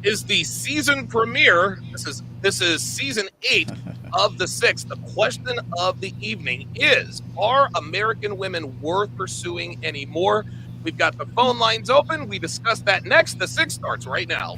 is the season premiere. This is season 8 of The Six. The question of the evening is: are American women worth pursuing anymore? We've got the phone lines open. We discuss that next. The Six starts right now.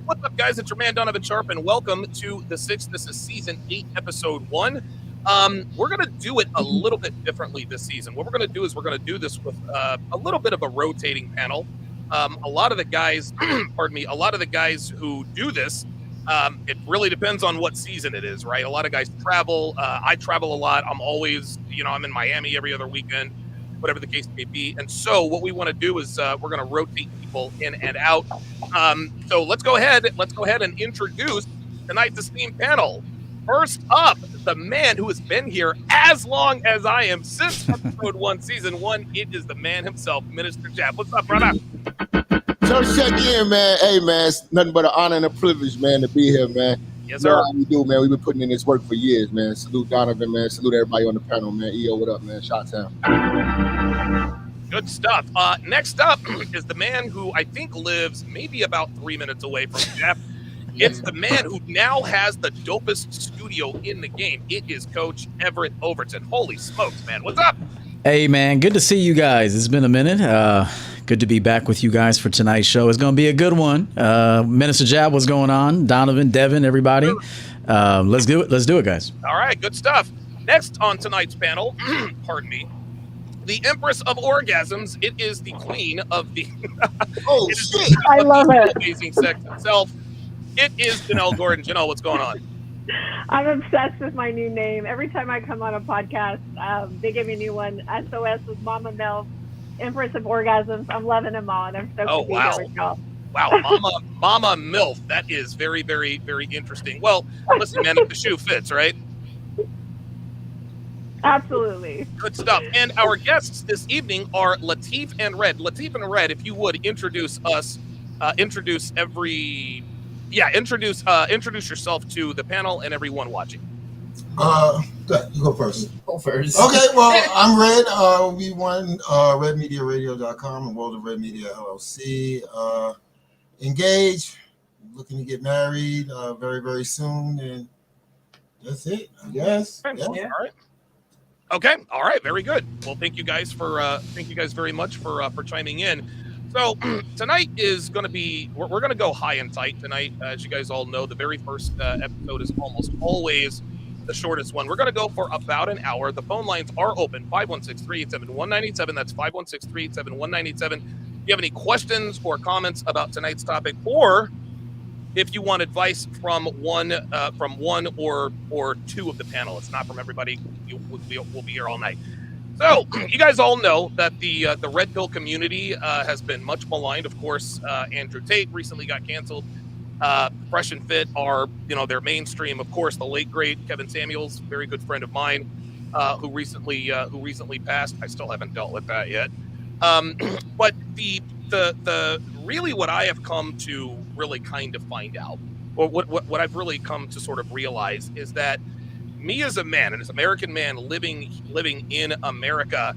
What's up, guys? It's your man, Donovan Sharpe, and welcome to The Six. This is season 8, episode 1. We're going to do it a little bit differently this season. What we're going to do is we're going to do this with a little bit of a rotating panel. A lot of the guys, a lot of the guys who do this, it really depends on what season it is, right? A lot of guys travel. I travel a lot. I'm always, I'm in Miami every other weekend, whatever the case may be. And so what we want to do is we're going to rotate people in and out. So let's go ahead and introduce tonight's esteemed panel. First up, the man who has been here as long as I am since episode 1, season 1. It is the man himself, Minister Jab. What's up, brother? So check in, man. Hey, man, it's nothing but an honor and a privilege, man, to be here, man. Yes, sir. How we do, man. We've been putting in this work for years, man. Salute Donovan, man. Salute everybody on the panel, man. EO, what up, man? Shot-town. Good stuff. Next up is the man who I think lives maybe about 3 minutes away from Jeff. It's the man who now has the dopest studio in the game. It is Coach Everett Overton. Holy smokes, man. What's up? Hey, man. Good to see you guys. It's been a minute. Good to be back with you guys for tonight's show. It's going to be a good one. Minister Jab, what's going on? Donovan, Devin, everybody. Let's do it. Let's do it, guys. All right. Good stuff. Next on tonight's panel, pardon me, the Empress of Orgasms. It is the queen of the... Oh, shit. I love it. Amazing sex itself. It is Janelle Gordon. Janelle, what's going on? I'm obsessed with my new name. Every time I come on a podcast, they give me a new one. SOS with Mama Milf, Empress of Orgasms. I'm loving them all, and I'm so Oh, wow. with y'all. Wow, Mama Milf. That is very, very, very interesting. Well, listen, man, if the shoe fits, right? Absolutely. Good stuff. And our guests this evening are Latif and Red. Latif and Red, if you would introduce us, introduce yourself to the panel and everyone watching. You go first. Go first. Okay, well, I'm Red. We run RedMediaRadio.com and World of Red Media LLC. Engaged, looking to get married very, very soon, and that's it, I guess. Okay. Yeah. All right. Okay. All right. Very good. Well, thank you guys very much for chiming in. So tonight is going to be, we're going to go high and tight tonight. As you guys all know, the very first episode is almost always the shortest one. We're going to go for about an hour. The phone lines are open, 516-387-1987. That's 516-387-1987. If you have any questions or comments about tonight's topic, or if you want advice from one or two of the panelists, not from everybody, we'll be here all night. So you guys all know that the red pill community has been much maligned. Of course, Andrew Tate recently got canceled. Fresh and Fit are, their mainstream. Of course, the late great Kevin Samuels, very good friend of mine, who recently passed. I still haven't dealt with that yet. But the really what I have come to really kind of find out, or what I've really come to sort of realize, is that me as a man, and as an American man living in America,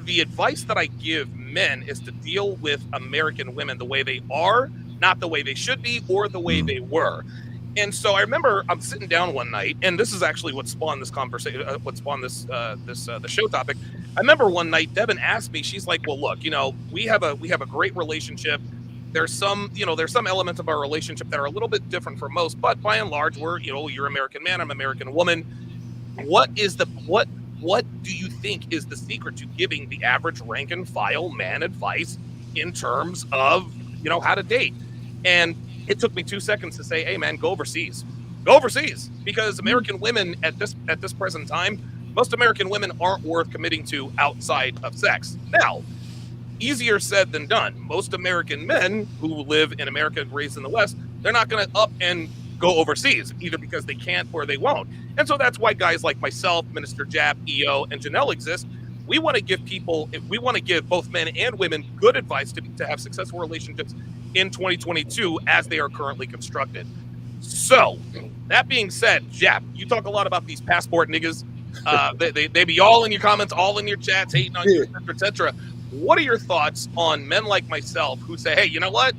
the advice that I give men is to deal with American women the way they are, not the way they should be or the way they were. And so I remember I'm sitting down one night, and this is actually what spawned this conversation, what spawned the show topic. I remember one night Devin asked me, she's like, "Well, look, we have a great relationship. There's some elements of our relationship that are a little bit different from most, but by and large, you're American man, I'm American woman. What do you think is the secret to giving the average rank and file man advice in terms of, how to date?" And it took me 2 seconds to say, "Hey man, go overseas, because American women at this present time, most American women aren't worth committing to outside of sex." Now, easier said than done. Most American men who live in America and raised in the West they're not going to up and go overseas, either because they can't or they won't. And so that's why guys like myself, Minister Jap, EO, and Janelle exist. We want to give both men and women good advice to have successful relationships in 2022 as they are currently constructed. So, that being said, Jap, you talk a lot about these passport niggas. They be all in your comments, all in your chats, hating on you, et cetera. What are your thoughts on men like myself who say, hey, you know what?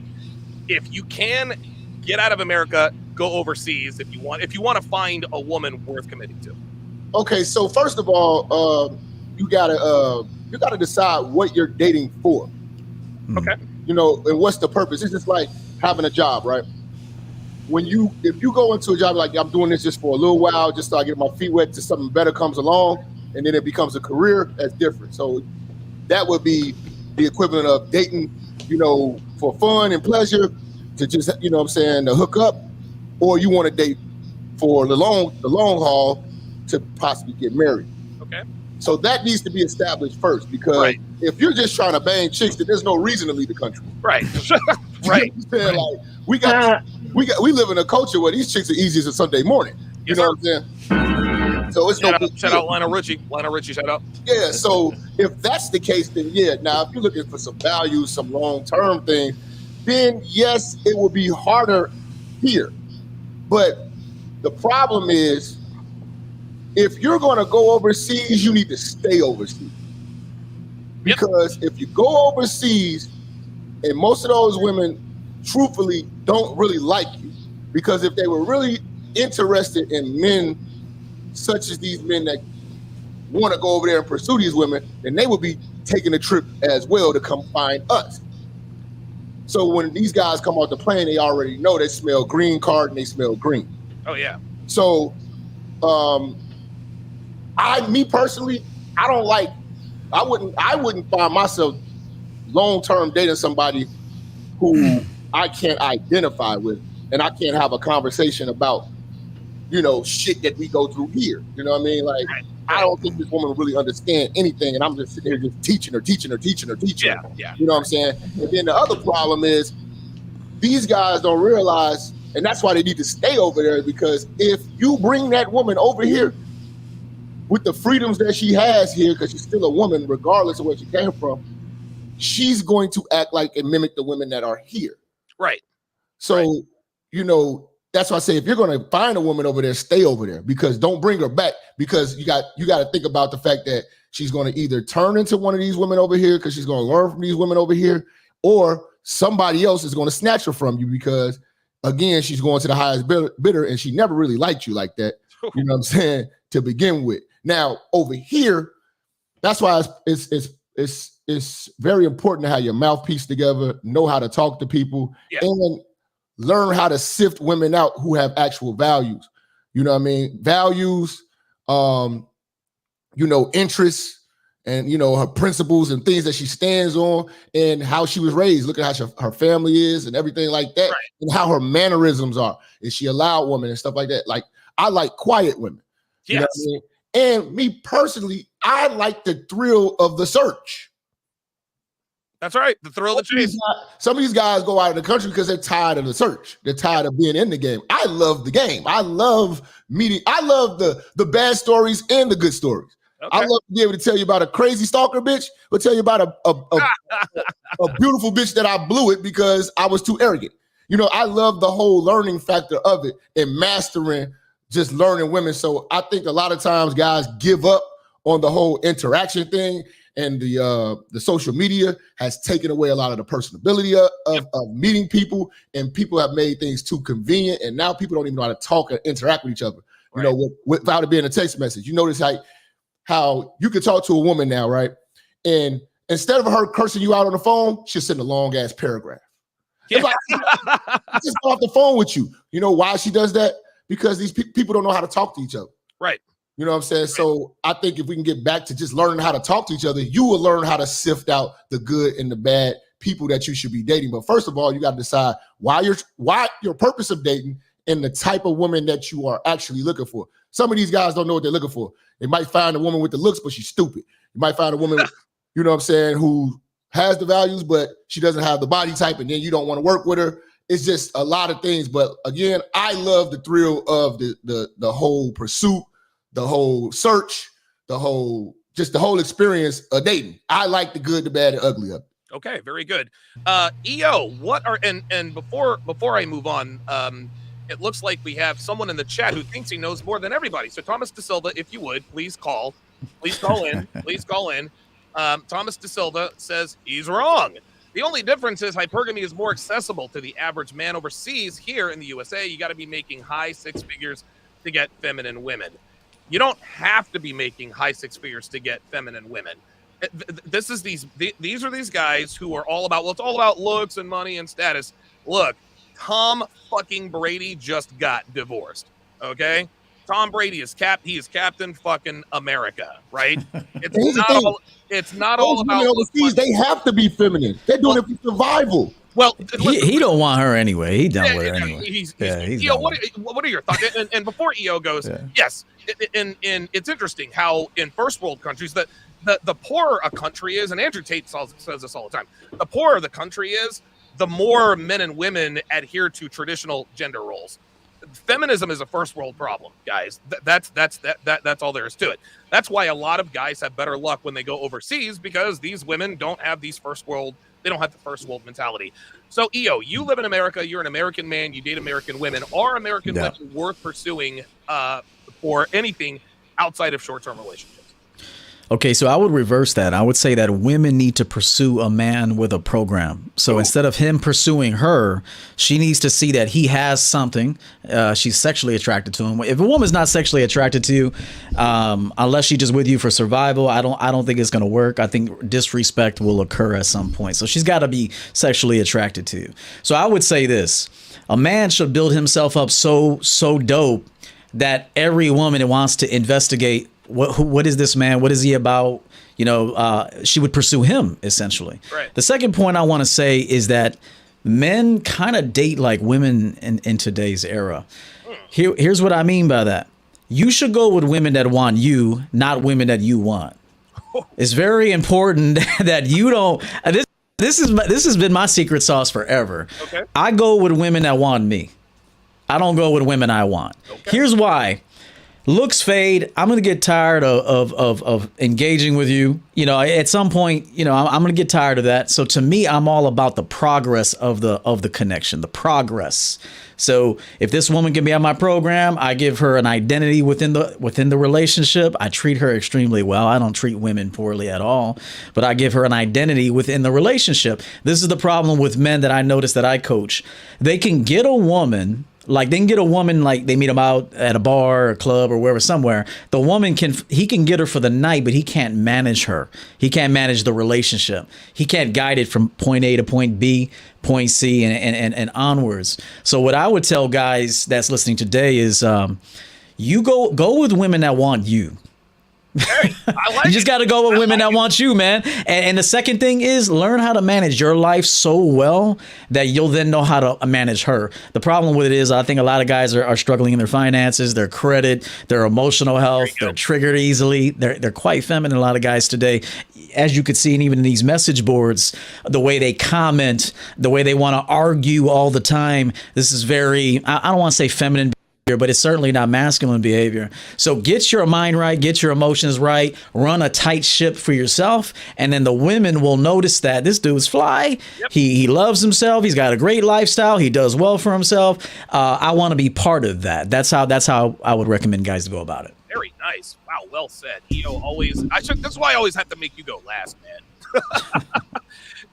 If you can get out of America, go overseas if you want to find a woman worth committing to. Okay, so first of all, you gotta decide what you're dating for. Okay. You know, and what's the purpose? It's just like having a job, right? If you go into a job like, I'm doing this just for a little while, just so I get my feet wet till something better comes along, and then it becomes a career, that's different. So that would be the equivalent of dating, you know, for fun and pleasure, to just, you know what I'm saying, to hook up, or you want to date for the long haul to possibly get married. Okay. So that needs to be established first, because if you're just trying to bang chicks, then there's no reason to leave the country. Right. Right. Like we live in a culture where these chicks are easy as a Sunday morning. You know what I'm saying? So it's shout out Lionel Richie. Lionel Richie, shout out. Yeah. So if that's the case, then yeah. Now, if you're looking for some values, some long-term things, then yes, it will be harder here. But the problem is, if you're going to go overseas, you need to stay overseas. Because if you go overseas, and most of those women, truthfully, don't really like you, because if they were really interested in men, such as these men that want to go over there and pursue these women, then they would be taking a trip as well to come find us. So when these guys come off the plane, they already know they smell green card and they smell green. Oh yeah. So, me personally, I wouldn't find myself long-term dating somebody who I can't identify with, and I can't have a conversation about, you know, shit that we go through here. You know what I mean? Like, I don't think this woman will really understand anything, and I'm just sitting here just teaching her. Yeah. You know what I'm saying? And then the other problem is, these guys don't realize, and that's why they need to stay over there, because if you bring that woman over here with the freedoms that she has here, because she's still a woman, regardless of where she came from, she's going to act like and mimic the women that are here. Right. So, you know, that's why I say, if you're going to find a woman over there, stay over there, because don't bring her back, because you got to think about the fact that she's going to either turn into one of these women over here, because she's going to learn from these women over here, or somebody else is going to snatch her from you, because again, she's going to the highest bidder, and she never really liked you like that. You know what I'm saying? To begin with. Now over here, that's why it's very important to have your mouthpiece together, know how to talk to people, and learn how to sift women out who have actual values. You know what I mean? Values, you know, interests, and, you know, her principles and things that she stands on, and how she was raised. Look at how her family is and everything like that, and how her mannerisms are. Is she a loud woman and stuff like that? Like, I like quiet women. You know what I mean? And me personally, I like the thrill of the search. That's right. The thrill of the chase. Some of these guys go out of the country because they're tired of the search. They're tired of being in the game. I love the game. I love meeting. I love the bad stories and the good stories. Okay. I love to be able to tell you about a crazy stalker bitch, or tell you about a beautiful bitch that I blew it because I was too arrogant. You know, I love the whole learning factor of it and mastering just learning women. So I think a lot of times guys give up on the whole interaction thing, and the social media has taken away a lot of the personability of meeting people, and people have made things too convenient, and now people don't even know how to talk and interact with each other. You know, without it being a text message. You notice how you can talk to a woman now, right? And instead of her cursing you out on the phone, she'll send a long ass paragraph. Yeah. Like, just go off the phone with you. You know why she does that? Because these people don't know how to talk to each other. Right. You know what I'm saying? Right. So I think if we can get back to just learning how to talk to each other, you will learn how to sift out the good and the bad people that you should be dating. But first of all, you got to decide why your purpose of dating and the type of woman that you are actually looking for. Some of these guys don't know what they're looking for. They might find a woman with the looks, but she's stupid. You might find a woman, you know what I'm saying, who has the values, but she doesn't have the body type, and then you don't want to work with her. it's just a lot of things. But again, I love the thrill of the whole pursuit, the whole search, the whole experience of dating. I like the good, the bad, and ugly of it. Okay, very good. EO, what are and before I move on, it looks like we have someone in the chat who thinks he knows more than everybody. So Thomas De Silva, if you would, please call in. Please call in. Thomas De Silva says he's wrong. The only difference is hypergamy is more accessible to the average man overseas. Here in the USA, you got to be making high six figures to get feminine women. You don't have to be making high six figures to get feminine women. These are these guys who are all about, well, it's all about looks and money and status. Look, Tom fucking Brady just got divorced. Okay, Tom Brady is he is Captain fucking America, right? It's not all about overseas. They have to be feminine. They're doing it for survival. Well, he don't want her anyway. He done with her anyway. He's EO, what are your thoughts? And before EO goes, yes, and it's interesting how in first world countries that the poorer a country is, and Andrew Tate says this all the time, the poorer the country is, the more men and women adhere to traditional gender roles. Feminism is a first world problem, guys. That's all there is to it. That's why a lot of guys have better luck when they go overseas, because these women don't have they don't have the first world mentality. So EO, you live in America, you're an American man, you date American women. Are American women worth pursuing for anything outside of short-term relationships? Okay, so I would reverse that. I would say that women need to pursue a man with a program. So instead of him pursuing her, she needs to see that he has something. She's sexually attracted to him. If a woman's not sexually attracted to you, unless she's just with you for survival, I don't think it's going to work. I think disrespect will occur at some point. So she's got to be sexually attracted to you. So I would say this: a man should build himself up so dope that every woman that wants to investigate what is this man? What is he about? She would pursue him, essentially. Right. The second point I want to say is that men kind of date like women in today's era. Here's what I mean by that. You should go with women that want you, not women that you want. It's very important that you don't. This has been my secret sauce forever. Okay. I go with women that want me. I don't go with women I want. Okay. Here's why. Looks fade. I'm going to get tired of engaging with you. At some point, I'm going to get tired of that. So to me, I'm all about the progress of the connection, the progress. So if this woman can be on my program, I give her an identity within the relationship. I treat her extremely well. I don't treat women poorly at all, but I give her an identity within the relationship. This is the problem with men that I notice that I coach. They can get a woman. Like they meet them out at a bar or a club or wherever, somewhere. The woman he can get her for the night, but he can't manage her. He can't manage the relationship. He can't guide it from point A to point B, point C, and onwards. So what I would tell guys that's listening today is, you go with women that want you. Hey, I like you just got to go with women that want you, man. And the second thing is learn how to manage your life so well that you'll then know how to manage her. The problem with it is I think a lot of guys are struggling in their finances, their credit, their emotional health. They're triggered easily. They're quite feminine, a lot of guys today. As you could see, and even in these message boards, the way they comment, the way they want to argue all the time. This is very, I don't want to say feminine, but it's certainly not masculine behavior. So get your mind right, get your emotions right, run a tight ship for yourself, and then the women will notice that this dude's fly. Yep. He loves himself. He's got a great lifestyle. He does well for himself. I want to be part of that. That's how I would recommend guys to go about it. Very nice. Wow, well said. EO always. That's why I always have to make you go last, man.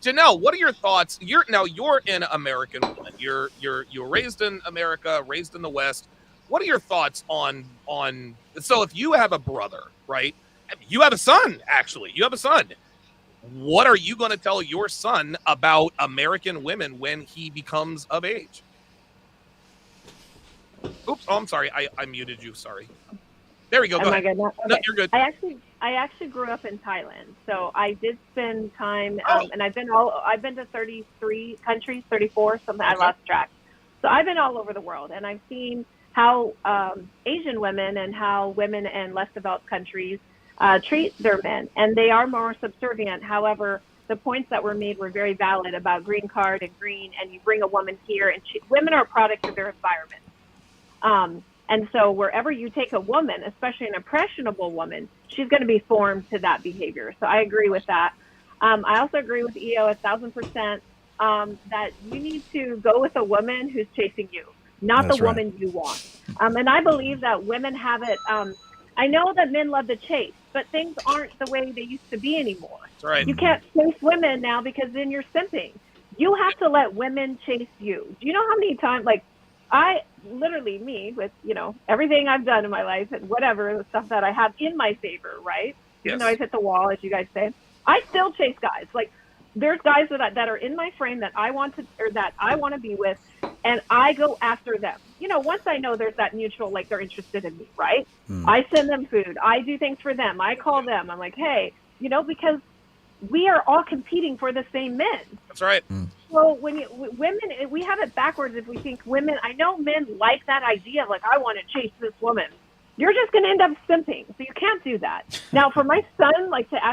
Janelle, what are your thoughts? You're an American woman. You're raised in America, raised in the West. What are your thoughts on so if you have a brother, right? You have a son, actually. You have a son. What are you going to tell your son about American women when he becomes of age? Oops, I'm sorry. I muted you. Sorry. There we go. Go ahead. Okay. No, you're good. I actually grew up in Thailand, so I did spend time, and I've been to 33 countries, 34, something. I lost track. So I've been all over the world, and I've seen how Asian women and how women in less developed countries treat their men, and they are more subservient. However, the points that were made were very valid about green card and green, and you bring a woman here, and women are a product of their environment. And so wherever you take a woman, especially an impressionable woman, she's going to be formed to that behavior. So I agree with that. I also agree with EO 1,000%, that you need to go with a woman who's chasing you, not the woman you want. And I believe that women have it. I know that men love to chase, but things aren't the way they used to be anymore. That's right. You can't chase women now because then you're simping. You have to let women chase you. Do you know how many times, like, I literally, me, with, you know, everything I've done in my life and whatever, the stuff that I have in my favor, right? Yes. Even though I've hit the wall, as you guys say, I still chase guys. Like, there's guys that are in my frame that I want to, or that I want to be with, and I go after them. You know, once I know there's that mutual, like, they're interested in me, right? I send them food. I do things for them. I call them. I'm like, hey, you know, because we are all competing for the same men. That's right. So when women, we have it backwards if we think women, I know men like that idea of, like, I want to chase this woman. You're just going to end up simping. So you can't do that. Now, for my son, like, to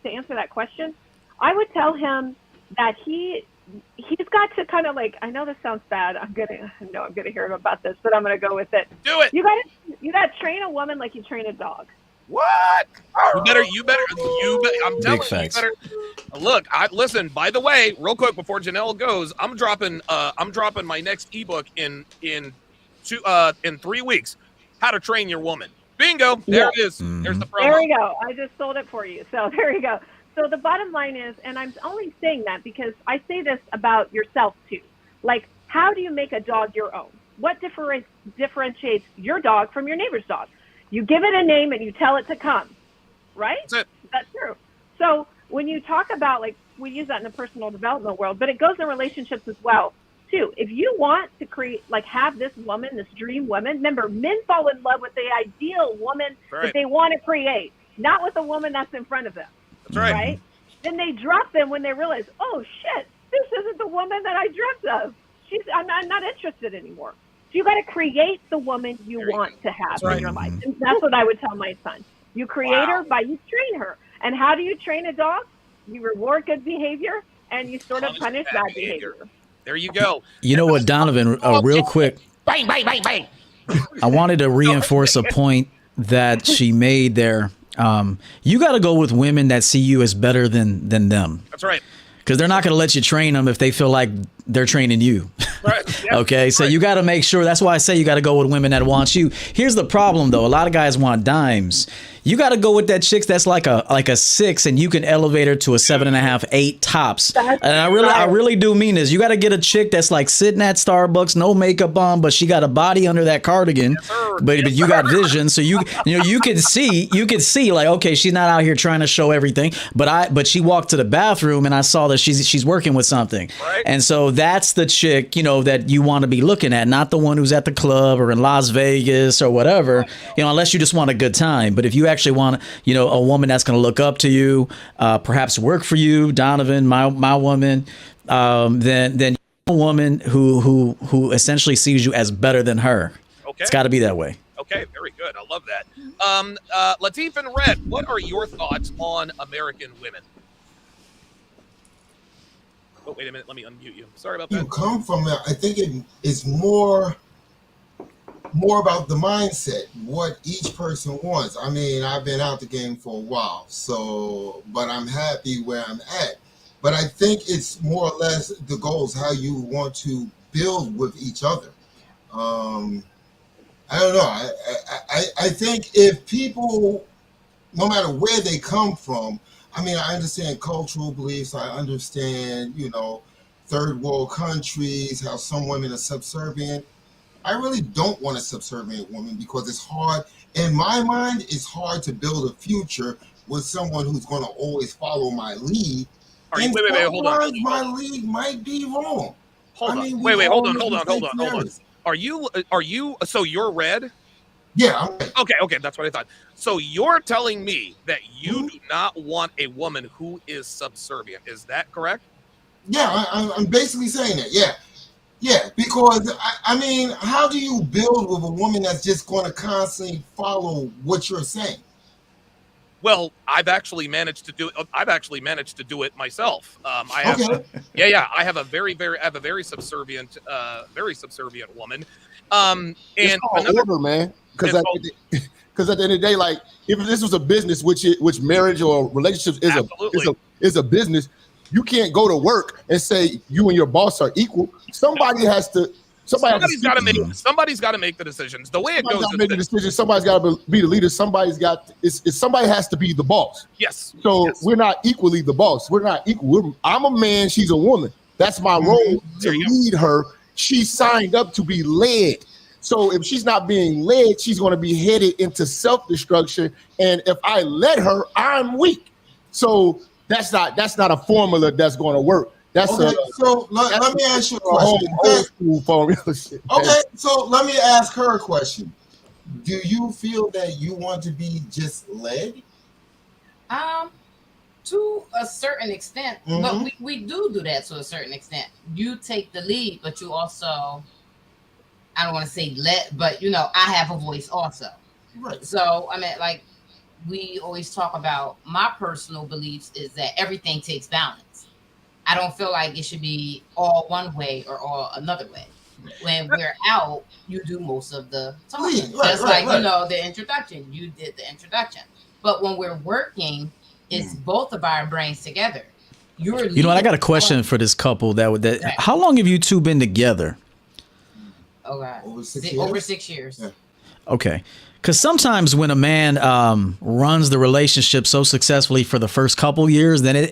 answer that question, I would tell him that he's got to kind of, like, I know this sounds bad. I'm gonna hear him about this, but I'm gonna go with it. Do it. You gotta train a woman like you train a dog. What? You better. I'm telling you, you better. Look, listen. By the way, real quick before Janelle goes, I'm dropping my next ebook in 3 weeks. How to Train Your Woman. Bingo. There it is. There's the promo. There we go. I just sold it for you. So there you go. So the bottom line is, and I'm only saying that because I say this about yourself too. Like, how do you make a dog your own? What differentiates your dog from your neighbor's dog? You give it a name and you tell it to come, right? That's it. That's true. So when you talk about, like, we use that in the personal development world, but it goes in relationships as well too. If you want to create, like, have this woman, this dream woman, remember, men fall in love with the ideal woman that they want to create, not with the woman that's in front of them. That's right. Right? Then they drop them when they realize, oh shit, this isn't the woman that I dreamt of. I'm not interested anymore. So you got to create the woman you want to have in your life. And that's what I would tell my son. You create her by you train her. And how do you train a dog? You reward good behavior and you sort of punish bad behavior. There you go. You know what, Donovan, real quick. Bang, bang, bang, bang. I wanted to reinforce a point that she made there. You got to go with women that see you as better than them. That's right. Because they're not going to let you train them if they feel like they're training you. Right. Yeah. Okay, so you got to make sure. That's why I say you got to go with women that want you. Here's the problem, though. A lot of guys want dimes. You got to go with that chick that's like a 6, and you can elevate her to a 7.5, 8 tops. And I really do mean this. You got to get a chick that's like sitting at Starbucks, no makeup on, but she got a body under that cardigan. But you got vision, so you can see like, okay, she's not out here trying to show everything. But she walked to the bathroom, and I saw that she's working with something. Right. And so that's the chick, that you want to be looking at, not the one who's at the club or in Las Vegas or whatever, unless you just want a good time. But if you actually want, a woman that's going to look up to you, perhaps work for you, Donovan, my woman, then a woman who essentially sees you as better than her. Okay. It's got to be that way. Okay, very good. I love that. Latif and Red, what are your thoughts on American women? Oh, wait a minute. Let me unmute you. Sorry about that. You come from I think it's more about the mindset, what each person wants. I mean, I've been out the game for a while, but I'm happy where I'm at. But I think it's more or less the goals, how you want to build with each other. I don't know. I think if people, no matter where they come from, I mean, I understand cultural beliefs. I understand, third world countries, how some women are subservient. I really don't want a subservient woman because it's hard. In my mind, it's hard to build a future with someone who's going to always follow my lead. Wait, hold on. My lead might be wrong. Hold on. Wait, hold on. Are you, so you're Red? Yeah. Okay, that's what I thought. So you're telling me that you do not want a woman who is subservient. Is that correct? Yeah, I'm basically saying that. Yeah, because I mean, how do you build with a woman that's just going to constantly follow what you're saying? Well, I've actually managed to do it myself. I have, I have a very subservient woman. And it's called order, man. Because at the end of the day, like if this was a business, which marriage or relationships is a business, you can't go to work and say you and your boss are equal. Somebody's got to make the decisions. The way it goes, make the decision. Somebody's got to be the leader. Somebody has to be the boss. Yes. So we're not equally the boss. We're not equal. I'm a man. She's a woman. That's my role to lead her. She signed up to be led. So if she's not being led, she's going to be headed into self-destruction. And if I let her, I'm weak. So that's not a formula that's going to work. That's so let me ask you a question. Old school formula. Okay, so let me ask her a question. Do you feel that you want to be just led? To a certain extent, but we do that to a certain extent. You take the lead, but you also, I don't want to say but I have a voice also. Right. So I mean, like we always talk about, my personal beliefs is that everything takes balance. I don't feel like it should be all one way or all another way. When we're out, you do most of the talking. The introduction. You did the introduction. But when we're working, it's both of our brains together. You know what? I got a question for this couple. How long have you two been together? Oh God, over 6 years. Yeah. Okay. Because sometimes when a man runs the relationship so successfully for the first couple years, then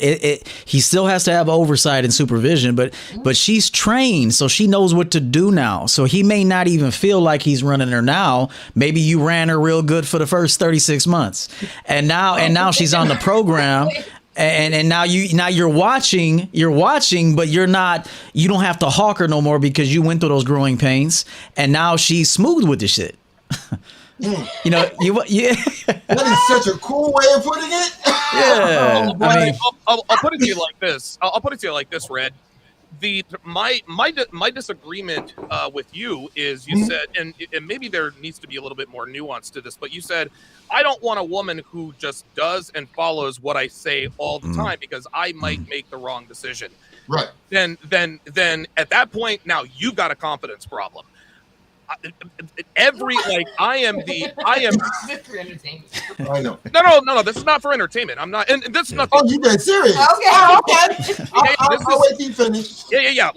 he still has to have oversight and supervision. But she's trained, so she knows what to do now. So he may not even feel like he's running her now. Maybe you ran her real good for the first 36 months, and now she's on the program. And now you're watching, but you don't have to hawk her no more because you went through those growing pains, and now she's smooth with the shit. That is such a cool way of putting it. Yeah, I'll put it to you like this. I'll put it to you like this, Red. My disagreement with you is you said, and maybe there needs to be a little bit more nuance to this, but you said, I don't want a woman who just does and follows what I say all the time because I might make the wrong decision. Right. Then at that point, now you've got a confidence problem. I am for entertainment. I know. No. This is not for entertainment. I'm not, and this is not. Oh, you been serious? Okay. I'll wait till you finish. Yeah.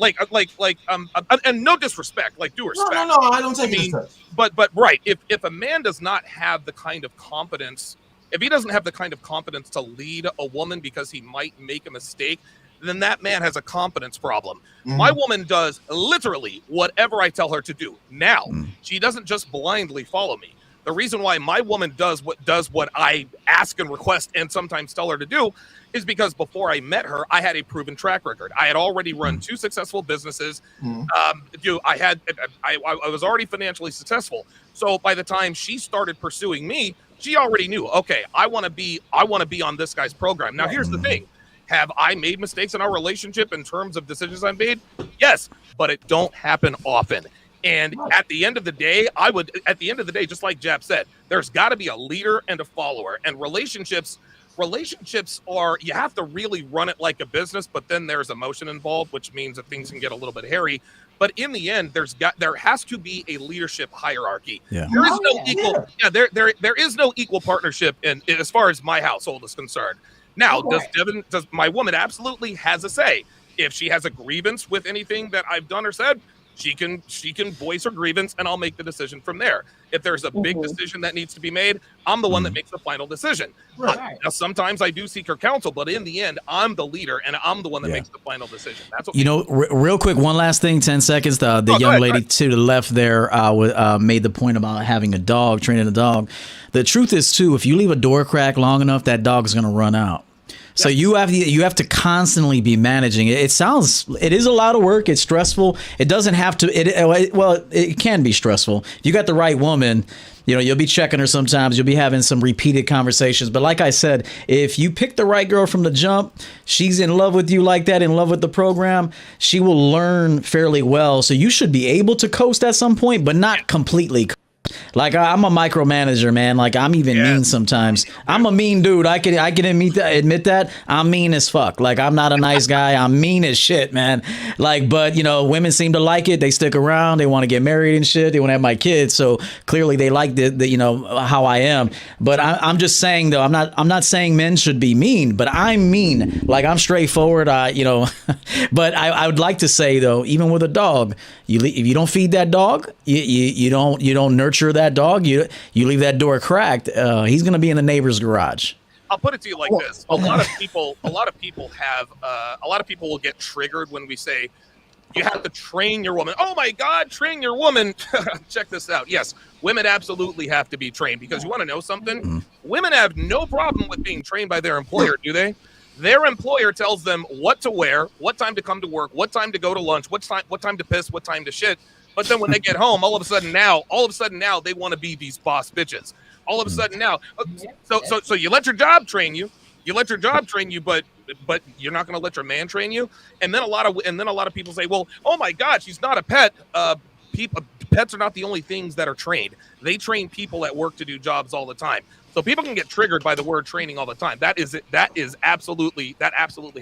And no disrespect, like due respect. No. I don't take it. But right, if a man does not have the kind of confidence, if he doesn't have the kind of confidence to lead a woman because he might make a mistake, then that man has a confidence problem. My woman does literally whatever I tell her to do. Now, she doesn't just blindly follow me. The reason why my woman does what I ask and request and sometimes tell her to do is because before I met her, I had a proven track record. I had already run 2 successful businesses. I was already financially successful. So by the time she started pursuing me, she already knew, okay, I want to be on this guy's program. Now, here's the thing. Have I made mistakes in our relationship in terms of decisions I've made? Yes, but it don't happen often. And at the end of the day, just like Jap said, there's got to be a leader and a follower. And relationships are, you have to really run it like a business, but then there's emotion involved, which means that things can get a little bit hairy. But in the end, there has to be a leadership hierarchy. Yeah. There is no equal. Yeah, there is no equal partnership in as far as my household is concerned. Now, does my woman absolutely has a say? If she has a grievance with anything that I've done or said, she can voice her grievance and I'll make the decision from there. If there's a big decision that needs to be made, I'm the one that makes the final decision. Right. Now, sometimes I do seek her counsel, but in the end, I'm the leader and I'm the one that makes the final decision. That's what real quick, one last thing, 10 seconds. The young lady to the left there made the point about having a dog, training a dog. The truth is, too, if you leave a door crack long enough, that dog is going to run out. So you have to constantly be managing it. It is a lot of work. It's stressful. It doesn't have to. It can be stressful. If you got the right woman, you'll be checking her sometimes. You'll be having some repeated conversations. But like I said, if you pick the right girl from the jump, she's in love with you like that, in love with the program, she will learn fairly well. So you should be able to coast at some point, but not completely. Like I'm a micromanager, man. Like I'm even mean sometimes. I'm a mean dude. I can admit that I'm mean as fuck. Like I'm not a nice guy. I'm mean as shit, man. Like, but you know, women seem to like it. They stick around. They want to get married and shit. They want to have my kids. So clearly they like the you know how I am. But I'm just saying though, I'm not saying men should be mean, but I'm mean. Like I'm straightforward. You know, but I would like to say though, even with a dog, if you don't feed that dog, you don't nurture that dog, you leave that door cracked, he's going to be in the neighbor's garage. I'll put it to you like this. A lot of people will get triggered when we say you have to train your woman. Oh my God, train your woman. Check this out. Yes, women absolutely have to be trained, because you want to know something? Women have no problem with being trained by their employer, do they? Their employer tells them what to wear, what time to come to work, what time to go to lunch, what time to piss, what time to shit. But then when they get home, all of a sudden now, they want to be these boss bitches. All of a sudden now, so you let your job train you. You let your job train you, but you're not going to let your man train you. And then a lot of people say, well, oh my God, she's not a pet. Pets are not the only things that are trained. They train people at work to do jobs all the time. So people can get triggered by the word training all the time. That absolutely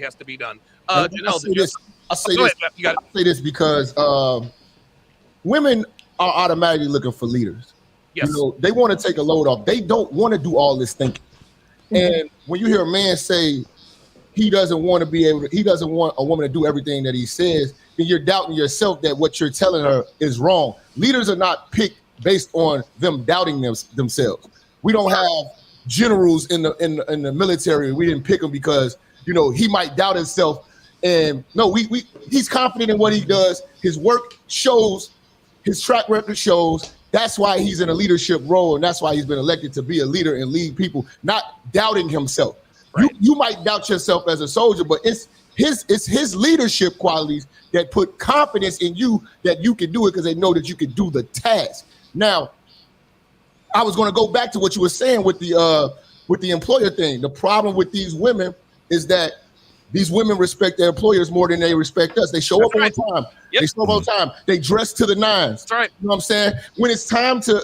has to be done. Janelle, I'll say this because women are automatically looking for leaders. Yes. You know, they want to take a load off. They don't want to do all this thinking. And when you hear a man say he doesn't want a woman to do everything that he says, then you're doubting yourself that what you're telling her is wrong. Leaders are not picked based on them doubting themselves. We don't have generals in the military. We didn't pick him because, you know, he might doubt himself. And no, he's confident in what he does. His work shows, his track record shows. That's why he's in a leadership role, and that's why he's been elected to be a leader and lead people, not doubting himself. Right. You might doubt yourself as a soldier, but it's his leadership qualities that put confidence in you that you can do it, because they know that you can do the task. Now, I was going to go back to what you were saying with the employer thing. The problem with these women is that these women respect their employers more than they respect us. They show up on time. Yep. They show up on time. They dress to the nines. That's right. You know what I'm saying? When it's time to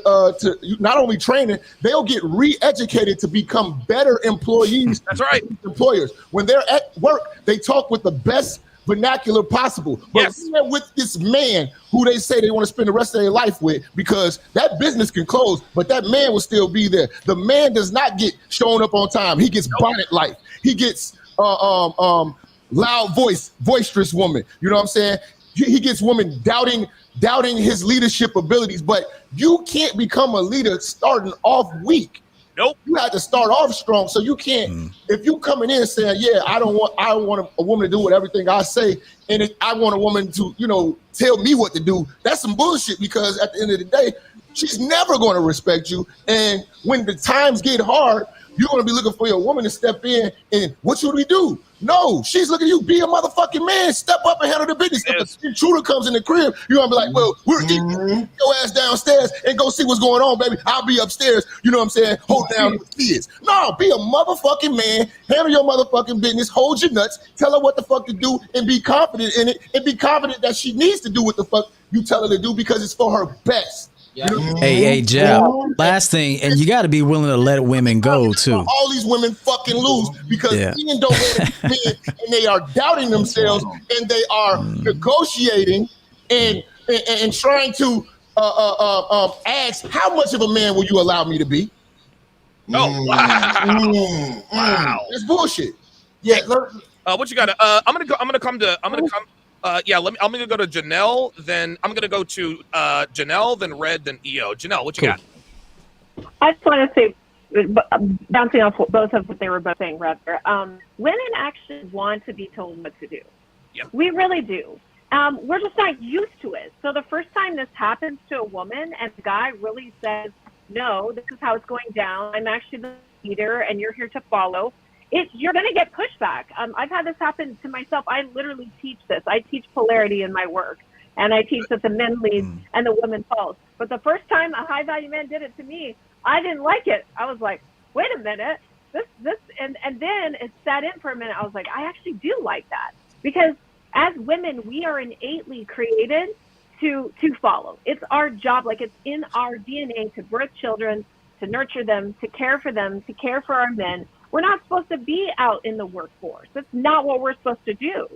not only training, they'll get re-educated to become better employees. That's right. Employers. When they're at work, they talk with the best vernacular possible. But they're with this man who they say they want to spend the rest of their life with, because that business can close, but that man will still be there. The man does not get shown up on time. He gets bonnet life. He gets loud voice, boisterous woman. You know what I'm saying? He gets women doubting his leadership abilities, but you can't become a leader starting off weak. Nope. You have to start off strong. So you can't, if you coming in saying, yeah, I don't want a woman to do everything I say, and I want a woman to, you know, tell me what to do. That's some bullshit, because at the end of the day, she's never going to respect you. And when the times get hard, you're going to be looking for your woman to step in, and what should we do? No, she's looking at you, be a motherfucking man, step up and handle the business. Yes. If the intruder comes in the crib, you're going to be like, well, we're eating your ass downstairs and go see what's going on, baby. I'll be upstairs, you know what I'm saying, hold down the kids. No, be a motherfucking man, handle your motherfucking business, hold your nuts, tell her what the fuck to do, and be confident in it, and be confident that she needs to do what the fuck you tell her to do, because it's for her best. Yeah. Hey, Jab. Last thing, and you got to be willing to let women go too. All these women fucking lose because men don't want to win, and they are doubting themselves, and they are negotiating and trying to ask, how much of a man will you allow me to be? Oh, wow. Wow. It's bullshit. Yeah. What you got? I'm gonna come. I'm gonna go to Janelle. Then I'm gonna go to Janelle, then Red, then EO. Janelle, what you got? I just want to say, bouncing off both of what they were both saying, rather, women actually want to be told what to do. Yep. We really do. We're just not used to it. So the first time this happens to a woman and the guy really says, no, this is how it's going down. I'm actually the leader and you're here to follow. You're going to get pushback. I've had this happen to myself. I literally teach this. I teach polarity in my work, and I teach that the men lead and the women follow. But the first time a high-value man did it to me, I didn't like it. I was like, wait a minute. And then it sat in for a minute. I was like, I actually do like that. Because as women, we are innately created to follow. It's our job. Like, it's in our DNA to birth children, to nurture them, to care for them, to care for our men. We're not supposed to be out in the workforce. That's not what we're supposed to do.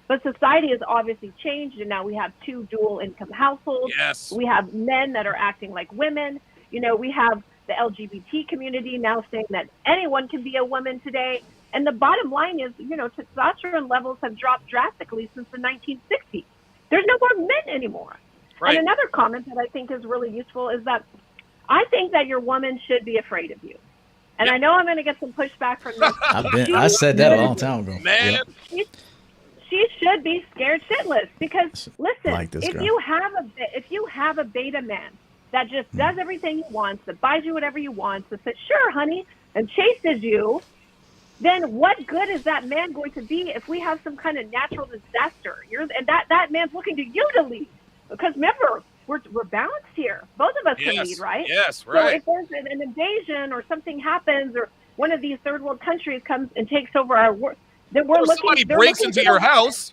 But society has obviously changed, and now we have 2 dual income households. Yes. We have men that are acting like women. You know, we have the LGBT community now saying that anyone can be a woman today. And the bottom line is, you know, testosterone levels have dropped drastically since the 1960s. There's no more men anymore. Right. And another comment that I think is really useful is that I think that your woman should be afraid of you. And I know I'm going to get some pushback from this. I said that a long time ago. Man. Yep. She should be scared shitless, because listen, like this if girl. you have a beta man that just does everything he wants, that buys you whatever you want, that says, sure, honey, and chases you, then what good is that man going to be if we have some kind of natural disaster? And that man's looking to you to lead. Because remember, we're balanced here. Both of us can lead, right? Yes, right. So if there's an invasion or something happens, or one of these third world countries comes and takes over our work, then we're looking. Somebody breaks into your house.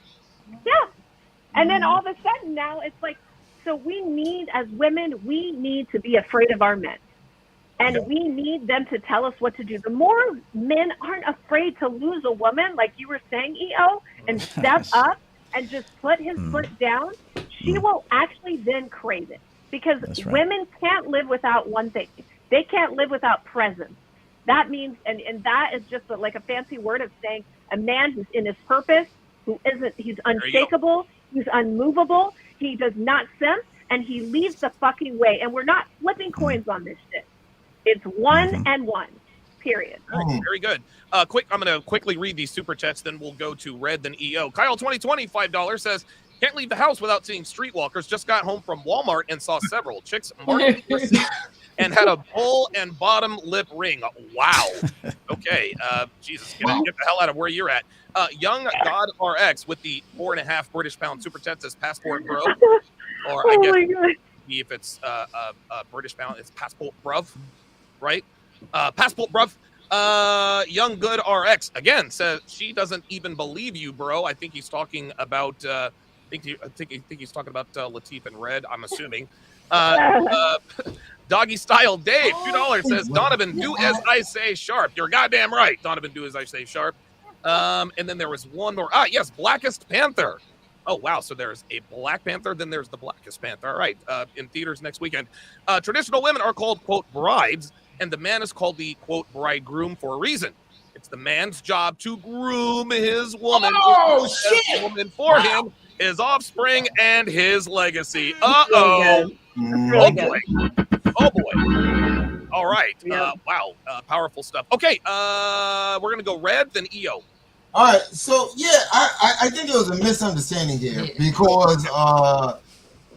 Yeah. And then all of a sudden now it's like, so we need, as women, we need to be afraid of our men. And we need them to tell us what to do. The more men aren't afraid to lose a woman, like you were saying, EO, and step up and just put his foot down, she will actually then crave it. Because women can't live without one thing. They can't live without presence. That means, and that is just like a fancy word of saying a man who's in his purpose, he's unshakable, he's unmovable, he does not simp, and he leads the fucking way. And we're not flipping coins on this shit. It's 1 and 1, period. Very good. I'm going to quickly read these super chats, then we'll go to Red, then EO. Kyle 2020, $5 says, can't leave the house without seeing streetwalkers. Just got home from Walmart and saw several chicks marking receipts and had a bull and bottom lip ring. Wow. Okay. Jesus, get the hell out of where you're at. Young God RX with the 4.5 British pound super chat says passport bro. Or I guess if it's British pound, it's passport bruv, right? Passport bruv. Young Good RX again says she doesn't even believe you, bro. I think he's talking about I think he's talking about Latif and Red, I'm assuming. Doggy Style Dave, $2 says, Donovan, do as I say, Sharpe. You're goddamn right. Donovan, do as I say, Sharpe. And then there was one more. Yes, Blackest Panther. Oh, wow. So there's a Black Panther, then there's the Blackest Panther. All right. In theaters next weekend. Traditional women are called, quote, brides, and the man is called the, quote, bridegroom for a reason. It's the man's job to groom his woman. Oh, shit! Woman for him, his offspring, and his legacy. Uh-oh. Oh, boy. Oh, boy. All right. Wow. Powerful stuff. Okay. We're going to go Red, then EO. All right. So, yeah, I think there was a misunderstanding here because,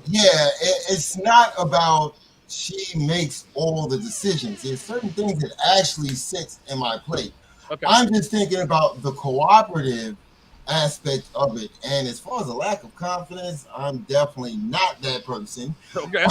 it's not about she makes all the decisions. There's certain things that actually sits in my plate. Okay. I'm just thinking about the cooperative aspect of it. And as far as a lack of confidence, I'm definitely not that person. Okay.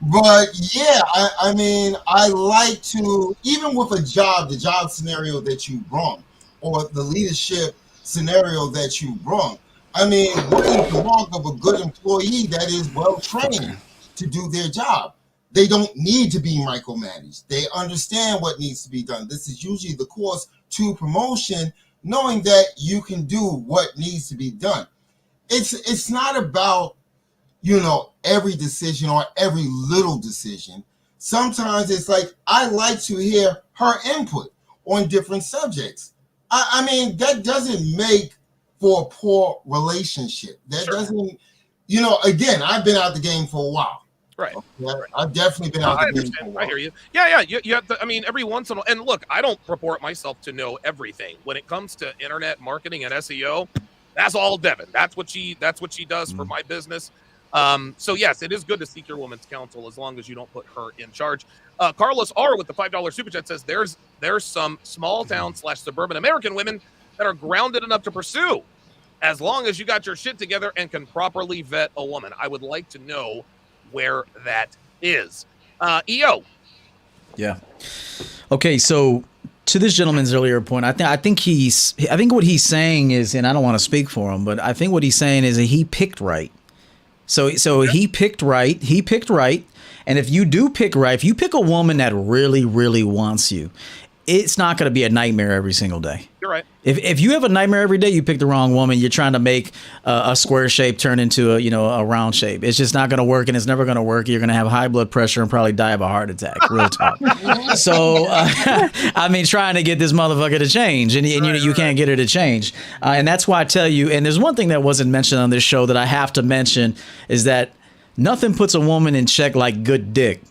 But yeah, I mean, I like to, even with a job, the job scenario that you brought, or the leadership scenario that you brought. I mean, what is the mark of a good employee that is well trained to do their job? They don't need to be micromanaged. They understand what needs to be done. This is usually the course to promotion, knowing that you can do what needs to be done. It's not about, every decision or every little decision. Sometimes it's like, I like to hear her input on different subjects. I mean, that doesn't make for a poor relationship. That doesn't, again, I've been out the game for a while. Right. I've definitely been out the game for a while. I hear you. Yeah. You have to, I mean, every once in a while, and look, I don't purport myself to know everything. When it comes to internet marketing and SEO, that's all Devin. That's what she does for my business. So yes, it is good to seek your woman's counsel as long as you don't put her in charge. Carlos R with the $5 super chat says there's some small town / suburban American women that are grounded enough to pursue, as long as you got your shit together and can properly vet a woman. I would like to know where that is. EO. Yeah. Okay, so to this gentleman's earlier point, I think what he's saying is, and I don't want to speak for him, but I think what he's saying is that he picked right. So he picked right. He picked right. And if you do pick right, if you pick a woman that really, really wants you, it's not going to be a nightmare every single day. You're right. If you have a nightmare every day, you pick the wrong woman. You're trying to make a square shape turn into a round shape. It's just not going to work, and it's never going to work. You're going to have high blood pressure and probably die of a heart attack. Real talk. So, I mean, trying to get this motherfucker to change, and you can't get her to change. And that's why I tell you, and there's one thing that wasn't mentioned on this show that I have to mention, is that nothing puts a woman in check like good dick.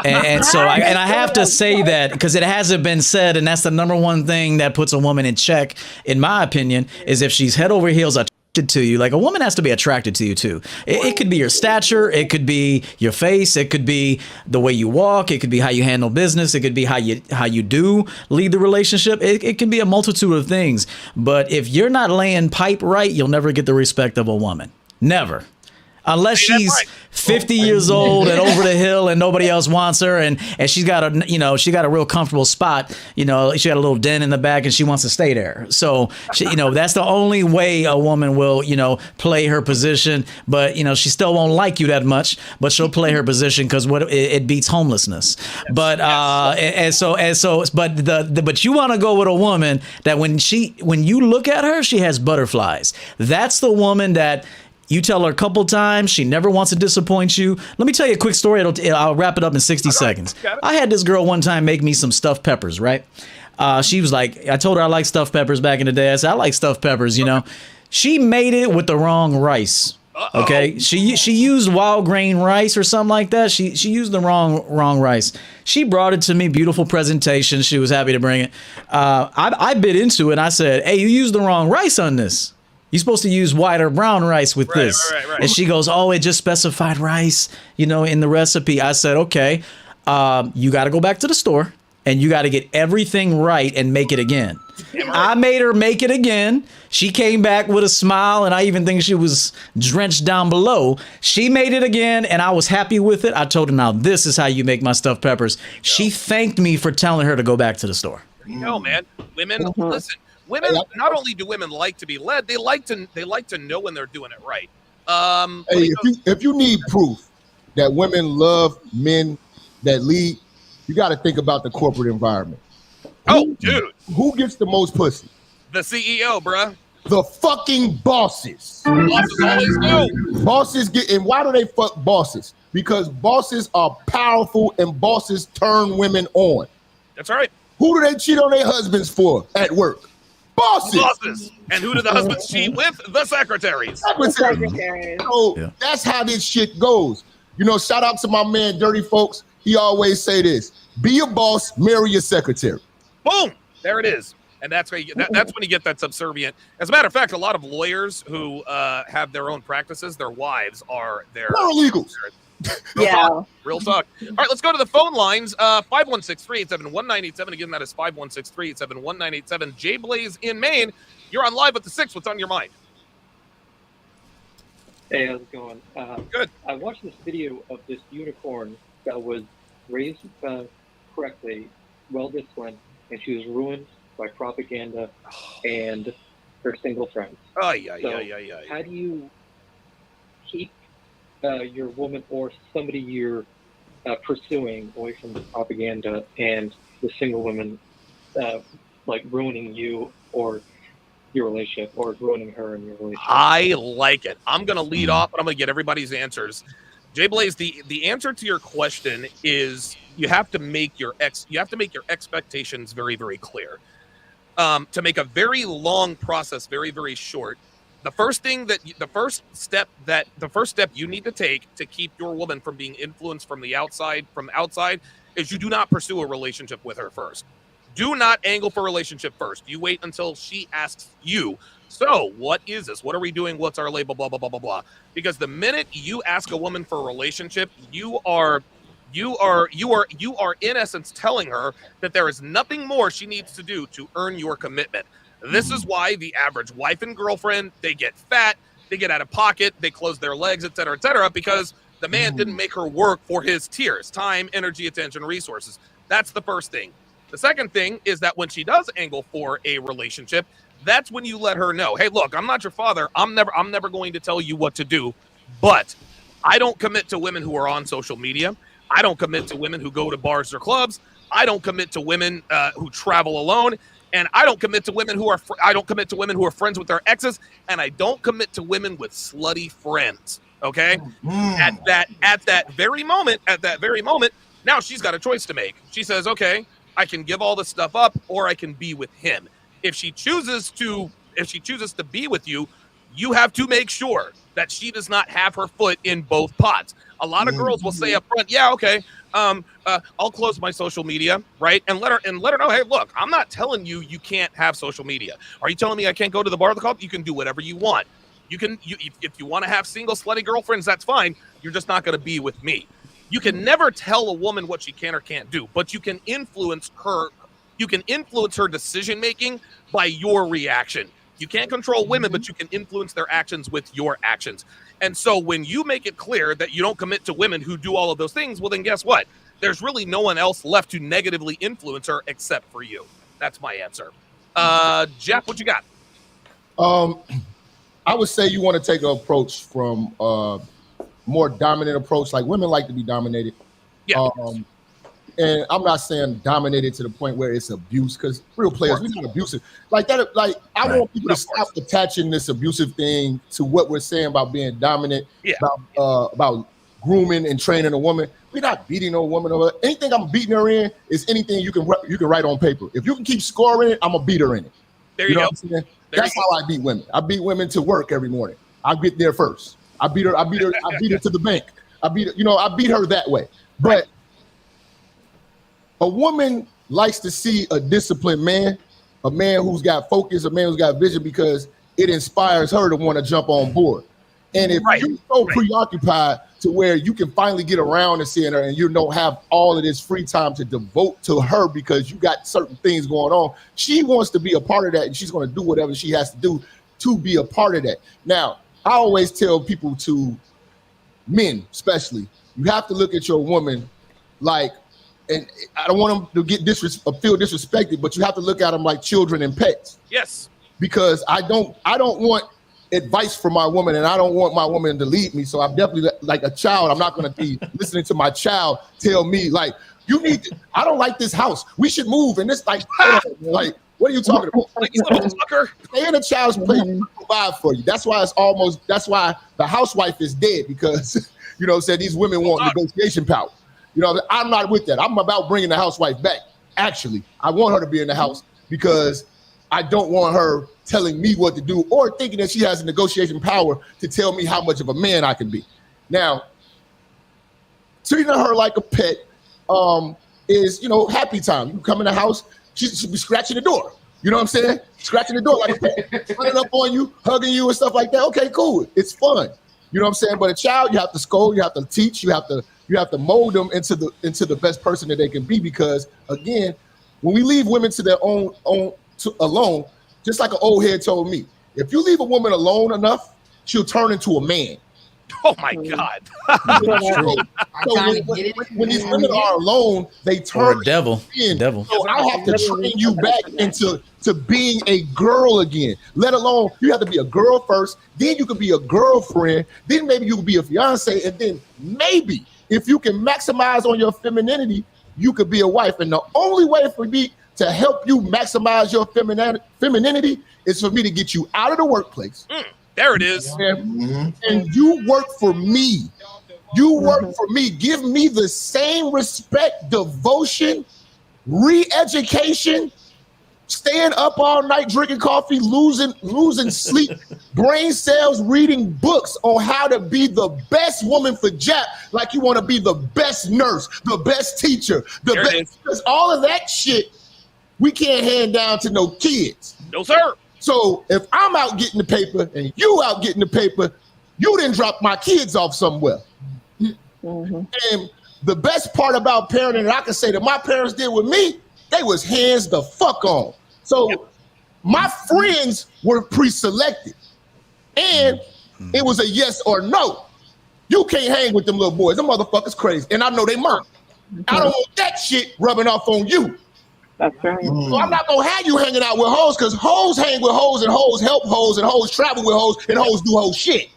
And so I have to say that because it hasn't been said, and that's the number one thing that puts a woman in check, in my opinion, is if she's head over heels attracted to you. Like, a woman has to be attracted to you too. It could be your stature, it could be your face, it could be the way you walk, it could be how you handle business, it could be how you do lead the relationship. It can be a multitude of things. But if you're not laying pipe right, you'll never get the respect of a woman. Never. Unless she's 50 years old and over the hill and nobody else wants her, and she's got a real comfortable spot, she got a little den in the back and she wants to stay there. So that's the only way a woman will play her position. But she still won't like you that much, but she'll play her position because it beats homelessness. But but you want to go with a woman that when you look at her, she has butterflies. That's the woman that you tell her a couple times, she never wants to disappoint you. Let me tell you a quick story. I'll wrap it up in 60 seconds. I had this girl one time make me some stuffed peppers, right? She was like, I told her I like stuffed peppers back in the day. I said, I like stuffed peppers, She made it with the wrong rice. Okay, she used wild grain rice or something like that. She used the wrong rice. She brought it to me, beautiful presentation. She was happy to bring it. I bit into it. I said, hey, you used the wrong rice on this. You're supposed to use white or brown rice with this. Right. And she goes, oh, it just specified rice, in the recipe. I said, okay, you got to go back to the store and you got to get everything right and make it again. I made her make it again. She came back with a smile, and I even think she was drenched down below. She made it again, and I was happy with it. I told her, now this is how you make my stuffed peppers. She thanked me for telling her to go back to the store. Man. Women, listen. Women, not only do women like to be led, they like to know when they're doing it right. If you need proof that women love men that lead, you got to think about the corporate environment. Dude. Who gets the most pussy? The CEO, bruh. The fucking bosses. Bosses always do. Bosses and why do they fuck bosses? Because bosses are powerful and bosses turn women on. That's right. Who do they cheat on their husbands for at work? Bosses. And who do the husbands cheat with? The secretaries. So that's how this shit goes. Shout out to my man Dirty Folks. He always say this: be a boss, marry your secretary. Boom. There it is. And that's when you get that subservient. As a matter of fact, a lot of lawyers who have their own practices, their wives are their paralegals. Real talk. All right, let's go to the phone lines. 516-387-1987. Again, that is 516-387-1987. Jay Blaze in Maine. You're on Live with the Six. What's on your mind? Hey, how's it going? Good. I watched this video of this unicorn that was raised correctly, well disciplined, and she was ruined by propaganda and her single friends. How do you keep your woman or somebody you're pursuing away from the propaganda and the single women ruining you or your relationship or ruining her and your relationship? I like it. I'm going to lead off, but I'm going to get everybody's answers. Jay Blaze, the answer to your question is you have to make your expectations very, very clear. To make a very long process very, very short, the first step you need to take to keep your woman from being influenced from outside is you do not pursue a relationship with her first. Do not angle for a relationship first. You wait until she asks you, so what is this? What are we doing? What's our label? Blah, blah, blah, blah, blah. Because the minute you ask a woman for a relationship, you are in essence telling her that there is nothing more she needs to do to earn your commitment. This is why the average wife and girlfriend, they get fat, they get out of pocket, they close their legs, et cetera, because the man didn't make her work for his tears, time, energy, attention, resources. That's the first thing. The second thing is that when she does angle for a relationship, that's when you let her know, hey, look, I'm not your father. I'm never going to tell you what to do. But I don't commit to women who are on social media. I don't commit to women who go to bars or clubs. I don't commit to women who travel alone, and I don't commit to women who are friends with their exes, and I don't commit to women with slutty friends. Okay, at that very moment, now she's got a choice to make. She says, "Okay, I can give all this stuff up, or I can be with him." If she chooses to be with you, you have to make sure that she does not have her foot in both pots. A lot of girls will say up front, "Yeah, okay, I'll close my social media," right? And let her know, "Hey, look, I'm not telling you can't have social media. Are you telling me I can't go to the bar or the club? You can do whatever you want. If you want to have single slutty girlfriends, that's fine. You're just not going to be with me." You can never tell a woman what she can or can't do, but you can influence her. You can influence her decision making by your reaction. You can't control women, but you can influence their actions with your actions. And so when you make it clear that you don't commit to women who do all of those things, well, then guess what? There's really no one else left to negatively influence her except for you. That's my answer. Jeff, what you got? I would say you want to take an approach from more dominant approach. Like, women like to be dominated. Yeah. And I'm not saying dominated to the point where it's abuse, because real players, we're not abusive. Like that, like I want people to stop attaching this abusive thing to what we're saying about being dominant, about grooming and training a woman. We're not beating no woman over. Anything I'm beating her in is anything you can write on paper. If you can keep scoring it, I'm gonna beat her in it. There you go. What I'm saying? That's how I beat women. I beat women to work every morning. I get there first. I beat her to the bank. I beat her that way. But a woman likes to see a disciplined man, a man who's got focus, a man who's got vision, because it inspires her to want to jump on board. And if you're so preoccupied to where you can finally get around to seeing her and you don't have all of this free time to devote to her because you got certain things going on, she wants to be a part of that, and she's going to do whatever she has to do to be a part of that. Now, I always tell people, to men especially, you have to look at your woman like, and I don't want them to get feel disrespected, but you have to look at them like children and pets. Yes. Because I don't want advice from my woman, and I don't want my woman to lead me. So I'm definitely like a child. I'm not going to be listening to my child tell me, like, I don't like this house, we should move. And this, like, what are you talking about? Like, you little sucker. Stay in a child's place, provide for you. That's why the housewife is dead, because said these women want negotiation power. I'm not with that. I'm about bringing the housewife back. Actually, I want her to be in the house, because I don't want her telling me what to do or thinking that she has a negotiation power to tell me how much of a man I can be. Now, treating her like a pet is, happy time. You come in the house, she should be scratching the door. You know what I'm saying? Scratching the door like a pet, running up on you, hugging you and stuff like that. Okay, cool. It's fun. You know what I'm saying? But a child, you have to scold, you have to teach, you have to mold them into the best person that they can be. Because again, when we leave women to their own alone, just like an old head told me, if you leave a woman alone enough, she'll turn into a man. Oh my God. When these women are alone, they turn a devil. So I have to train you back into being a girl again. Let alone, you have to be a girl first, then you could be a girlfriend, then maybe you could be a fiance, and then maybe if you can maximize on your femininity, you could be a wife. And the only way for me to help you maximize your femininity is for me to get you out of the workplace. There it is. And you work for me. You work for me. Give me the same respect, devotion, re-education, staying up all night drinking coffee, losing sleep, brain cells, reading books on how to be the best woman for Jap, like you want to be the best nurse, the best teacher, because all of that shit we can't hand down to no kids. No, sir. So if I'm out getting the paper and you out getting the paper, you didn't drop my kids off somewhere. And the best part about parenting, I can say that my parents did with me, they was hands the fuck on. So my friends were pre-selected, and it was a yes or no. You can't hang with them little boys. Them motherfuckers crazy. And I know they mom. I don't want that shit rubbing off on you. That's right. So I'm not gonna have you hanging out with hoes, because hoes hang with hoes, and hoes help hoes, and hoes travel with hoes, and hoes do hoe shit.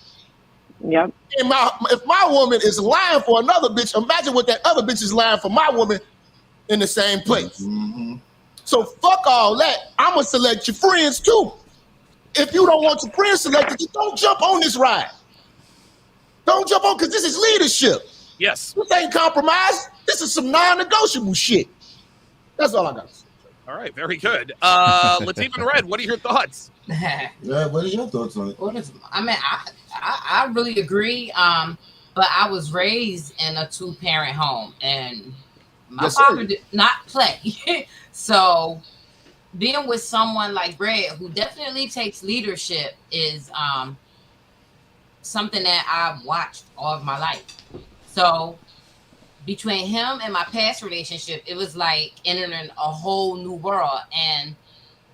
Yep. And if my woman is lying for another bitch, imagine what that other bitch is lying for my woman in the same place. Mm-hmm. So fuck all that. I'm gonna select your friends too. If you don't want your friends selected, you don't jump on this ride. Don't jump on, because this is leadership. Yes. This ain't compromise. This is some non-negotiable shit. That's all I got to say. All right, very good. Latifah and Red, what are your thoughts? Yeah, what are your thoughts on it? I really agree. But I was raised in a 2-parent home, and my father did not play. So being with someone like Red, who definitely takes leadership, is something that I've watched all of my life. So between him and my past relationship, it was like entering a whole new world. And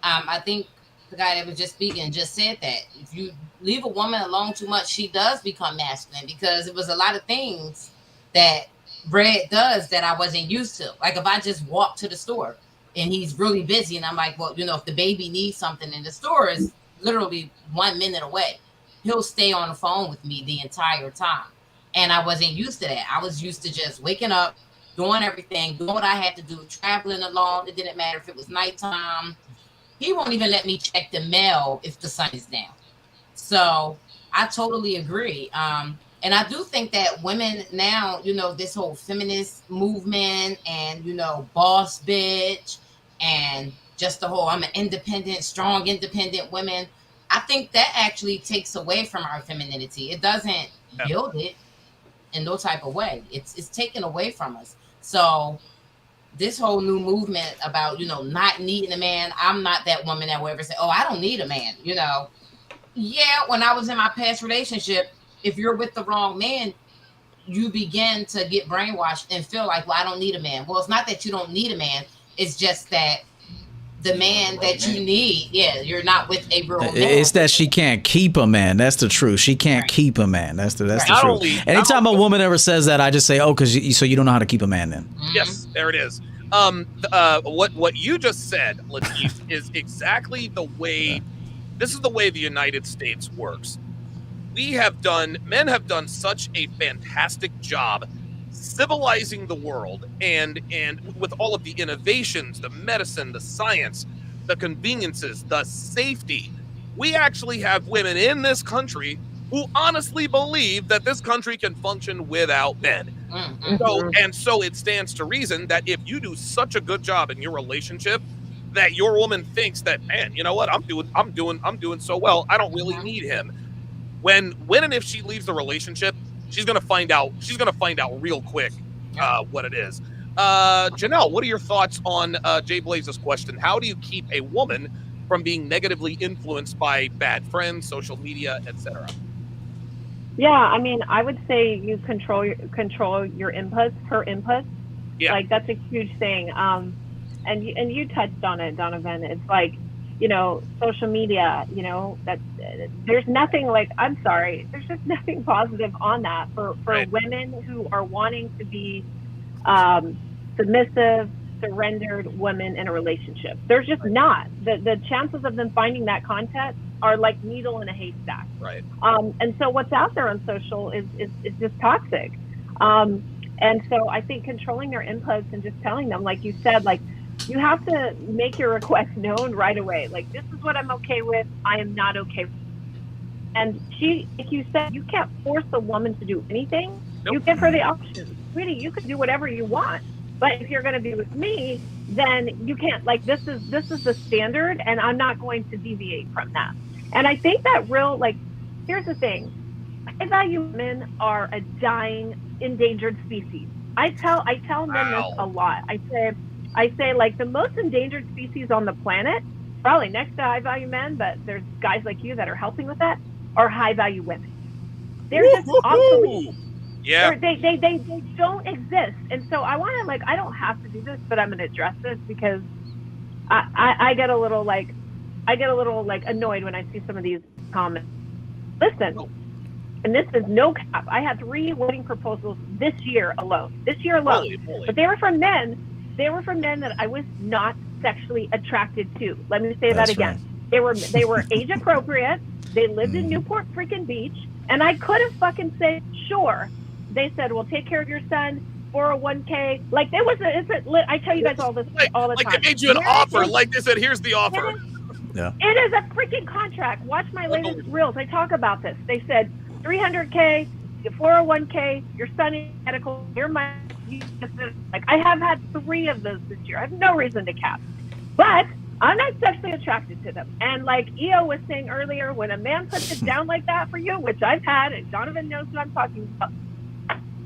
I think the guy that was just speaking just said that if you leave a woman alone too much, she does become masculine, because it was a lot of things that Brad does that I wasn't used to. Like if I just walk to the store and he's really busy and I'm like, well, if the baby needs something and the store is literally 1 minute away, he'll stay on the phone with me the entire time. And I wasn't used to that. I was used to just waking up, doing everything, doing what I had to do, traveling alone. It didn't matter if it was nighttime. He won't even let me check the mail if the sun is down. So I totally agree. And I do think that women now, this whole feminist movement and, boss bitch and just the whole I'm an independent, strong, independent woman. I think that actually takes away from our femininity. It doesn't build it in no type of way. It's taken away from us. So this whole new movement about, not needing a man, I'm not that woman that will ever say, oh, I don't need a man, Yeah, when I was in my past relationship, if you're with the wrong man, you begin to get brainwashed and feel like, well, I don't need a man. Well, it's not that you don't need a man. It's just that the man that you need, you're not with a real man. It's that she can't keep a man. That's the truth. She can't keep a man. That's the truth. Anytime a woman ever says that, I just say, oh, so you don't know how to keep a man then. Yes, there it is. What you just said, Latif, is exactly the way. This is the way the United States works. Men have done such a fantastic job civilizing the world, and with all of the innovations, the medicine, the science, the conveniences, the safety. We actually have women in this country who honestly believe that this country can function without men. Mm-hmm. So it stands to reason that if you do such a good job in your relationship, that your woman thinks that, man, you know what, I'm doing so well, I don't really need him. When and if she leaves the relationship, she's gonna find out real quick what it is. Janelle, what are your thoughts on Jay Blaze's question? How do you keep a woman from being negatively influenced by bad friends, social media, etc.? Yeah, I mean, I would say you control your inputs, her inputs. Yeah, like that's a huge thing. And you touched on it, Donovan. It's like, social media. That there's nothing like. I'm sorry, there's just nothing positive on that for right. Women who are wanting to be submissive, surrendered women in a relationship. There's just not. The chances of them finding that content are like needle in a haystack. Right. And so what's out there on social is just toxic. And so I think controlling their inputs and just telling them, like you said, like you have to make your request known right away. Like, this is what I'm okay with. I am not okay with. And she, like you said, you can't force a woman to do anything. Nope. You give her the option. Sweetie, you can do whatever you want. But if you're going to be with me, then you can't, like, this is the standard, and I'm not going to deviate from that. And I think that here's the thing. High value women are a dying, endangered species. I tell men this a lot. I say like the most endangered species on the planet, probably next to high value men, but there's guys like you that are helping with that, are high value women. They're just obsolete. Yeah. They don't exist. And so I want to, I don't have to do this, but I'm going to address this because I get a little annoyed when I see some of these comments. Listen, and this is no cap. I had 3 wedding proposals this year alone. Holy. But they were from men. They were from men that I was not sexually attracted to. Let me say that again. Right. They were age appropriate. They lived in Newport freaking Beach. And I could have fucking said, sure. They said, well, take care of your son, 401k. Like, I tell you guys all this all the time. Like, they made you an offer. Like they said, here's the offer. It is a freaking contract. Watch my latest reels. I talk about this. They said 300k, 401k, your son is medical, your money. Like, I have had 3 of those this year. I have no reason to cap. But I'm not sexually attracted to them. And like EO was saying earlier, when a man puts it down like that for you, which I've had, and Donovan knows what I'm talking about,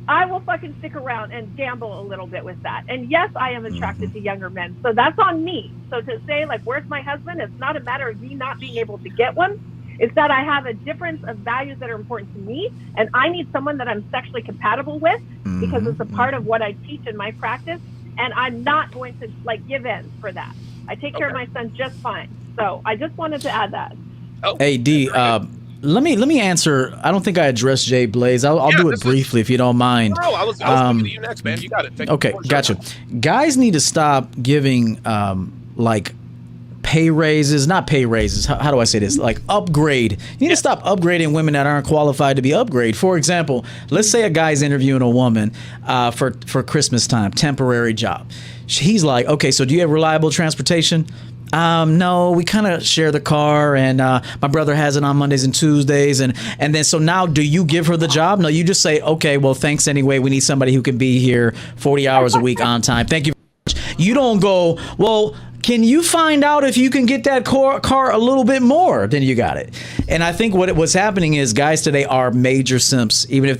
I will fucking stick around and gamble a little bit with that. And yes, I am attracted to younger men. So that's on me. So to say, like, where's my husband? It's not a matter of me not being able to get one. It's that I have a difference of values that are important to me. And I need someone that I'm sexually compatible with because it's a part of what I teach in my practice. And I'm not going to, like, give in for that. I take care of my son just fine. So I just wanted to add that. Hey, D, let me answer. I don't think I addressed Jay Blaze. I'll do it briefly if you don't mind. No, I was looking at you next, man. You got it. Okay, gotcha. Guys need to stop giving like pay raises, not pay raises. How do I say this? Like upgrade. You need to stop upgrading women that aren't qualified to be upgraded. For example, let's say a guy's interviewing a woman for Christmas time, temporary job. He's like, okay, so do you have reliable transportation? No, we kind of share the car, and my brother has it on Mondays and Tuesdays, and then so now do you give her the job? No, you just say, okay, well, thanks anyway. We need somebody who can be here 40 hours a week on time. Thank you very much. You don't go, well, can you find out if you can get that car a little bit more than you got it? And I think what's happening is guys today are major simps. Even if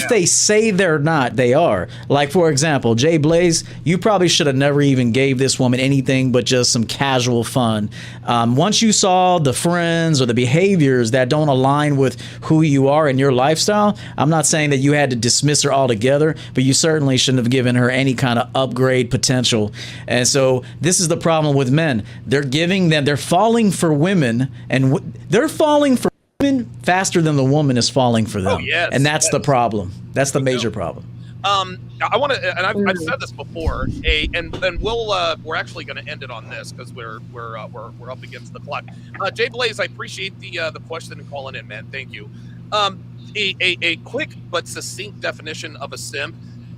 they say they're not, they are. Like, for example, Jay Blaze, you probably should have never even gave this woman anything but just some casual fun. Once you saw the friends or the behaviors that don't align with who you are and your lifestyle, I'm not saying that you had to dismiss her altogether, but you certainly shouldn't have given her any kind of upgrade potential. And so this is the problem with men. They're falling for women, and they're falling for women faster than the woman is falling for them. And that's the problem. That's the major problem. I want to, and I've said this before, and then we're actually going to end it on this because we're up against the clock. Jay Blaze, I appreciate the question and calling in, man. Thank you. A quick but succinct definition of a simp.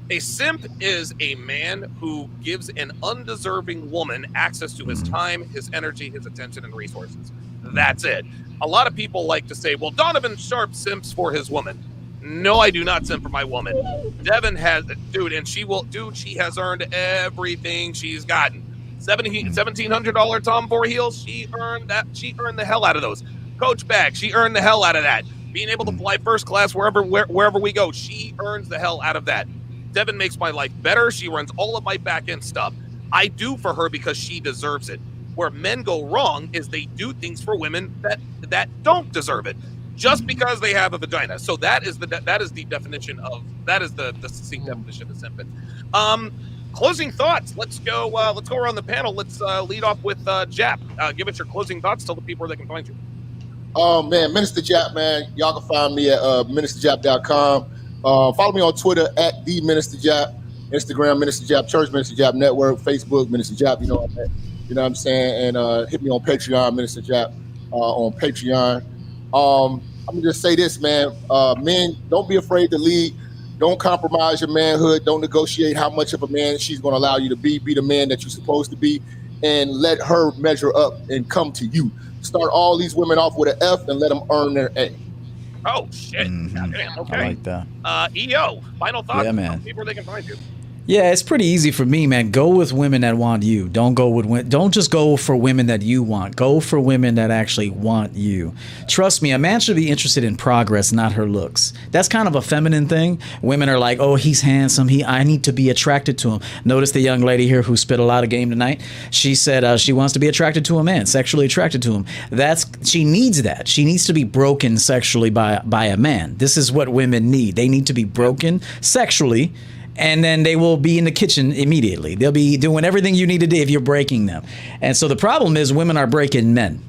A simp is a man who gives an undeserving woman access to his time, his energy, his attention, and resources. That's it. A lot of people like to say, well, Donovan Sharpe simps for his woman. No, I do not simp for my woman. Devin has, and she has earned everything she's gotten. $1,700 Tom Four Heels, she earned the hell out of those. Coach bag, she earned the hell out of that. Being able to fly first class wherever we go, she earns the hell out of that. Devin makes my life better. She runs all of my back end stuff. I do for her because she deserves it. Where men go wrong is they do things for women that don't deserve it, just because they have a vagina. So that is the definition of the succinct definition of simping. Closing thoughts. Let's go around the panel. Let's lead off with Jap. Give us your closing thoughts. Tell the people where they can find you. Oh man, Minister Jap, man. Y'all can find me at ministerjap.com. Follow me on Twitter at the Minister Jap, Instagram Minister Jap Church, Minister Jap Network, Facebook Minister Jap. You know what I'm saying? And hit me on Patreon, Minister Jap, on Patreon. I'm gonna just say this, man. Men, don't be afraid to lead. Don't compromise your manhood. Don't negotiate how much of a man she's gonna allow you to be. Be the man that you're supposed to be, and let her measure up and come to you. Start all these women off with an F and let them earn their A. Oh shit! Okay. I like that. EO, final thoughts. Yeah, man. People they can find you. Yeah, it's pretty easy for me, man. Go with women that want you. Don't just go for women that you want. Go for women that actually want you. Trust me, a man should be interested in progress, not her looks. That's kind of a feminine thing. Women are like, oh, he's handsome. I need to be attracted to him. Notice the young lady here who spit a lot of game tonight. She said she wants to be attracted to a man, sexually attracted to him. She needs that. She needs to be broken sexually by a man. This is what women need. They need to be broken sexually. And then they will be in the kitchen immediately. They'll be doing everything you need to do if you're breaking them. And so the problem is women are breaking men.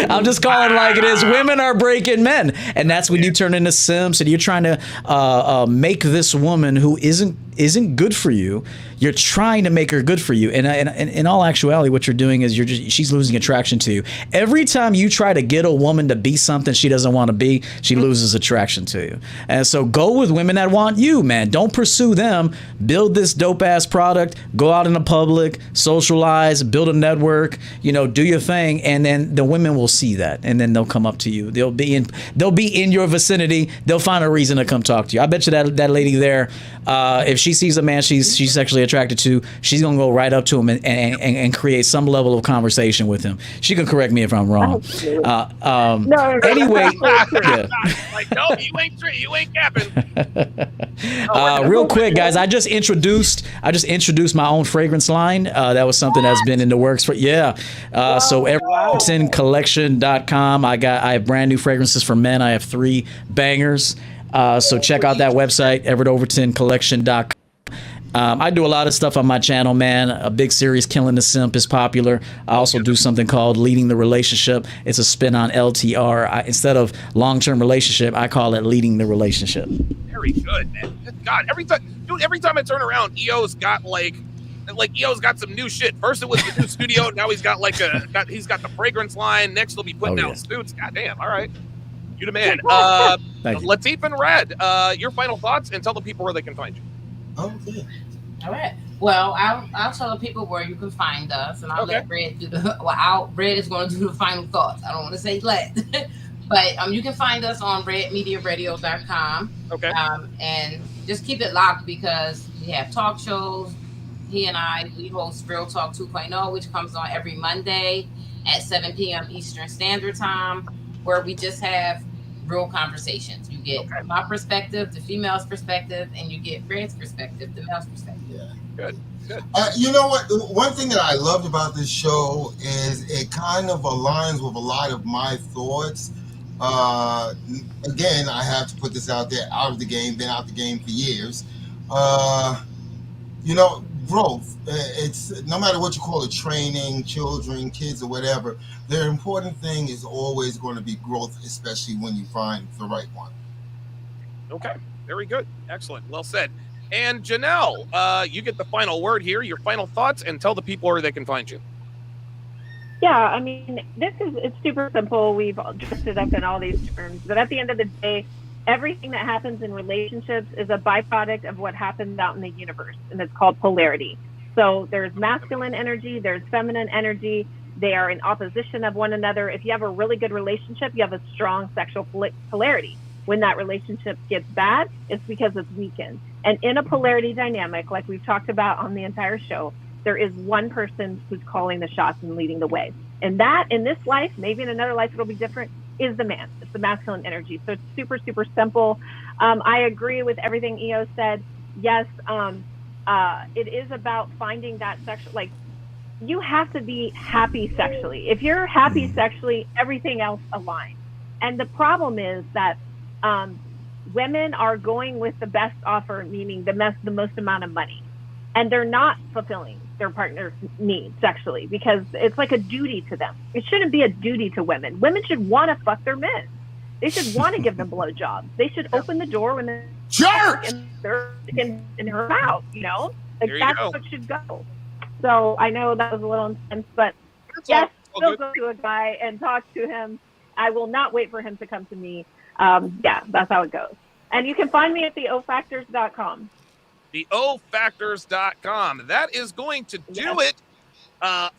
I'll just call it like it is. Women are breaking men. And that's when you turn into simps and you're trying to make this woman who isn't good for you. you're trying to make her good for you. And in all actuality, what you're doing is she's losing attraction to you. Every time you try to get a woman to be something she doesn't want to be, she loses attraction to you. And so go with women that want you, man. Don't pursue them. Build this dope ass product. Go out in the public, socialize, build a network. Do your thing, and then the women will see that, and then they'll come up to you. They'll be in your vicinity. They'll find a reason to come talk to you. I bet you that lady there, if she sees a man she's sexually attracted to, she's gonna go right up to him and create some level of conversation with him. She can correct me if I'm wrong. No. Anyway, yeah. Like, no, you ain't capping. Real quick, guys, I just introduced my own fragrance line. That was something that's been in the works for so EvertonCollection.com. I have brand new fragrances for men. I have 3 bangers. So check out that website, EvertonCollection.com. I do a lot of stuff on my channel, man. A big series, Killing the Simp, is popular. I also do something called Leading the Relationship. It's a spin on LTR. Instead of long-term relationship, I call it Leading the Relationship. Very good, man. Good God, every time I turn around, EO's got EO's got some new shit. First it was the new studio. Now he's got he's got the fragrance line. Next he'll be putting out suits. God damn. All right. You the man. Latif and Red, your final thoughts, and tell the people where they can find you. Okay. All right. Well, I'll tell the people where you can find us, and I'll let Red do Red is going to do the final thoughts. I don't want to say let, but you can find us on redmediaradio.com. Okay. And just keep it locked, because we have talk shows. He and we host Real Talk 2.0, which comes on every Monday at 7 p.m. Eastern Standard Time, where we just have real conversations. You get my perspective, the female's perspective, and you get Red's perspective, the male's perspective. Yeah. Good. You know what? One thing that I loved about this show is it kind of aligns with a lot of my thoughts. Again, I have to put this out there, out of the game, been out the game for years. Growth. It's no matter what you call it, training, children, kids, or whatever. The important thing is always going to be growth, especially when you find the right one. Okay. Very good. Excellent. Well said. And Janelle, you get the final word here, your final thoughts, and tell the people where they can find you. Yeah, I mean, it's super simple. We've dressed it up in all these terms, but at the end of the day, everything that happens in relationships is a byproduct of what happens out in the universe, and it's called polarity. So there's masculine energy, there's feminine energy. They are in opposition of one another. If you have a really good relationship, you have a strong sexual polarity. When that relationship gets bad, it's because it's weakened. And in a polarity dynamic, like we've talked about on the entire show, there is one person who's calling the shots and leading the way. And that, in this life, maybe in another life it'll be different, is the man. It's the masculine energy. So it's super, super simple. I agree with everything EO said. Yes, it is about finding that sexual, you have to be happy sexually. If you're happy sexually, everything else aligns. And the problem is that women are going with the best offer, meaning the most amount of money, and they're not fulfilling their partner's needs sexually, because it's like a duty to them. It shouldn't be a duty to women. Women should want to fuck their men. They should want to give them blowjobs. They should open the door when they're in her mouth. That's what should go. So I know that was a little intense, but yes, still go to a guy and talk to him. I will not wait for him to come to me. That's how it goes. And you can find me at theofactors.com. theofactors.com. That is going to do it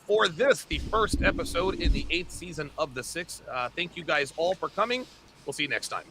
for the first episode in the 8th season of The Six. Thank you guys all for coming. We'll see you next time.